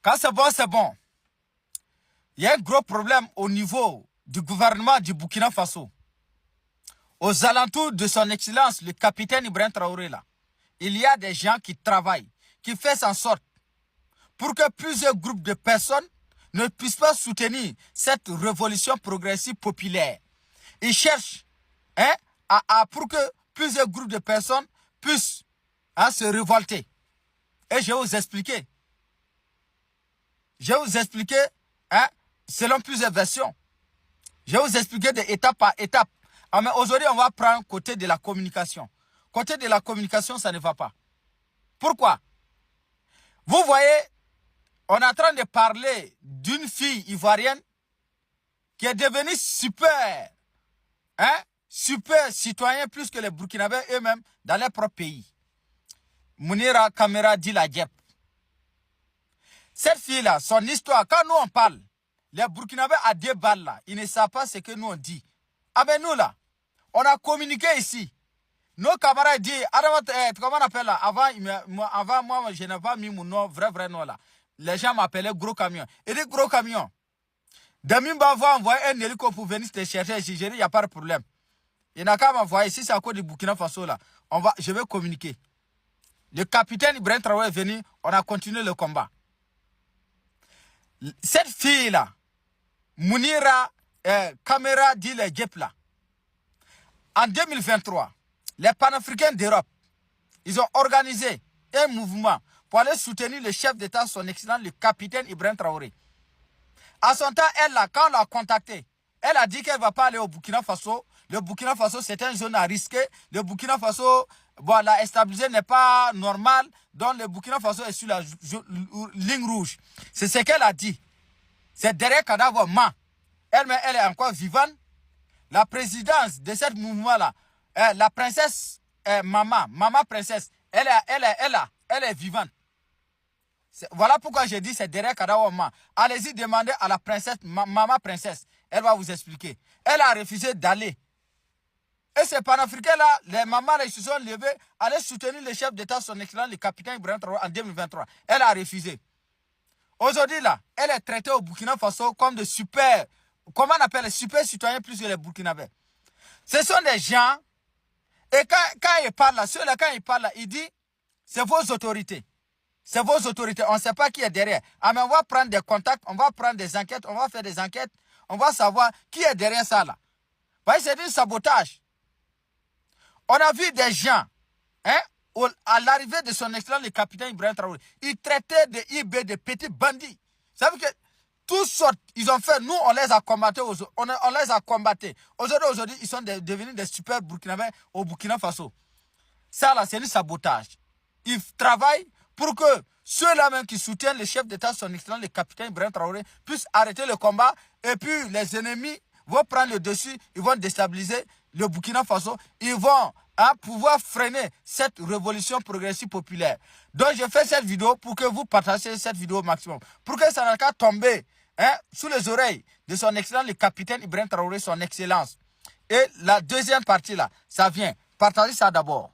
Quand c'est bon, c'est bon. Il y a un gros problème au niveau du gouvernement du Burkina Faso. Aux alentours de son excellence, le capitaine Ibrahim Traoré, là, il y a des gens qui travaillent, qui font en sorte pour que plusieurs groupes de personnes ne puissent pas soutenir cette révolution progressive populaire. Ils cherchent pour que plusieurs groupes de personnes puissent se révolter. Et je vais vous expliquer. Je vais vous expliquer selon plusieurs versions. Je vais vous expliquer d'étape par étape. Mais aujourd'hui, on va prendre côté de la communication. Côté de la communication, ça ne va pas. Pourquoi? Vous voyez, on est en train de parler d'une fille ivoirienne qui est devenue super citoyen plus que les Burkinabés eux-mêmes dans leur propre pays. Mounira Kamara Dila Diep. Cette fille-là, son histoire, quand nous on parle, les Burkinabés à 2 balles là, ils ne savent pas ce que nous on dit. Ah ben nous là, on a communiqué ici. Nos camarades disent, comment on appelle là? Avant moi, je n'ai pas mis mon nom, vrai nom là. Les gens m'appelaient gros camion. Et dit gros camion. Demi va envoyer un hélico pour venir te chercher ici. J'ai dit, il n'y a pas de problème. Il n'a qu'à m'envoyer. Si c'est à cause du Burkina Faso là, je vais communiquer. Le capitaine Ibrahim Traoré est venu, on a continué le combat. Cette fille-là, Mounira Kamara Dile Diep là, en 2023, les panafricains d'Europe, ils ont organisé un mouvement pour aller soutenir le chef d'État, son excellence, le capitaine Ibrahim Traoré. À son temps, elle, là, quand on l'a contacté, elle a dit qu'elle ne va pas aller au Burkina Faso. Le Burkina Faso, c'est une zone à risquer. Le Burkina Faso, la stabilité n'est pas normale. Donc, le Burkina Faso est sur la ligne rouge. C'est ce qu'elle a dit. C'est derrière cadavre elle est encore vivante. La présidence de ce mouvement-là, la princesse Maman princesse, elle est vivante. Voilà pourquoi j'ai dit c'est derrière Kadawa. Allez-y demander à la princesse, Maman princesse. Elle va vous expliquer. Elle a refusé d'aller. Et ces panafricains-là, les mamans, ils se sont levés, allaient soutenir le chef d'État, son excellence, le capitaine Ibrahim Traoré en 2023. Elle a refusé. Aujourd'hui, là, elle est traitée au Burkina Faso comme de super, comment on appelle les super citoyens plus que les Burkinabés. Ce sont des gens, et quand ils parlent là, ceux-là, quand ils parlent là, ils disent, c'est vos autorités. C'est vos autorités. On ne sait pas qui est derrière. Mais on va prendre des contacts, on va prendre des enquêtes, on va faire des enquêtes, on va savoir qui est derrière ça là. Voyez, c'est du sabotage. On a vu des gens, à l'arrivée de son excellence, le capitaine Ibrahim Traoré, ils traitaient de IB, de petits bandits. Ça veut dire que toutes sortes, ils ont fait, nous, on les a combattus. On les a combattus. Aujourd'hui, ils sont devenus des super Burkinabés au Burkina Faso. Ça, là, c'est du sabotage. Ils travaillent pour que ceux-là même qui soutiennent le chef d'État, son excellence, le capitaine Ibrahim Traoré, puissent arrêter le combat. Et puis, les ennemis vont prendre le dessus, ils vont déstabiliser le Burkina Faso. Ils vont pouvoir freiner cette révolution progressive populaire. Donc, je fais cette vidéo pour que vous partagiez cette vidéo au maximum. Pour que ça n'a qu'à tomber sous les oreilles de son excellence, le capitaine Ibrahim Traoré, son excellence. Et la deuxième partie là, ça vient. Partagez ça d'abord.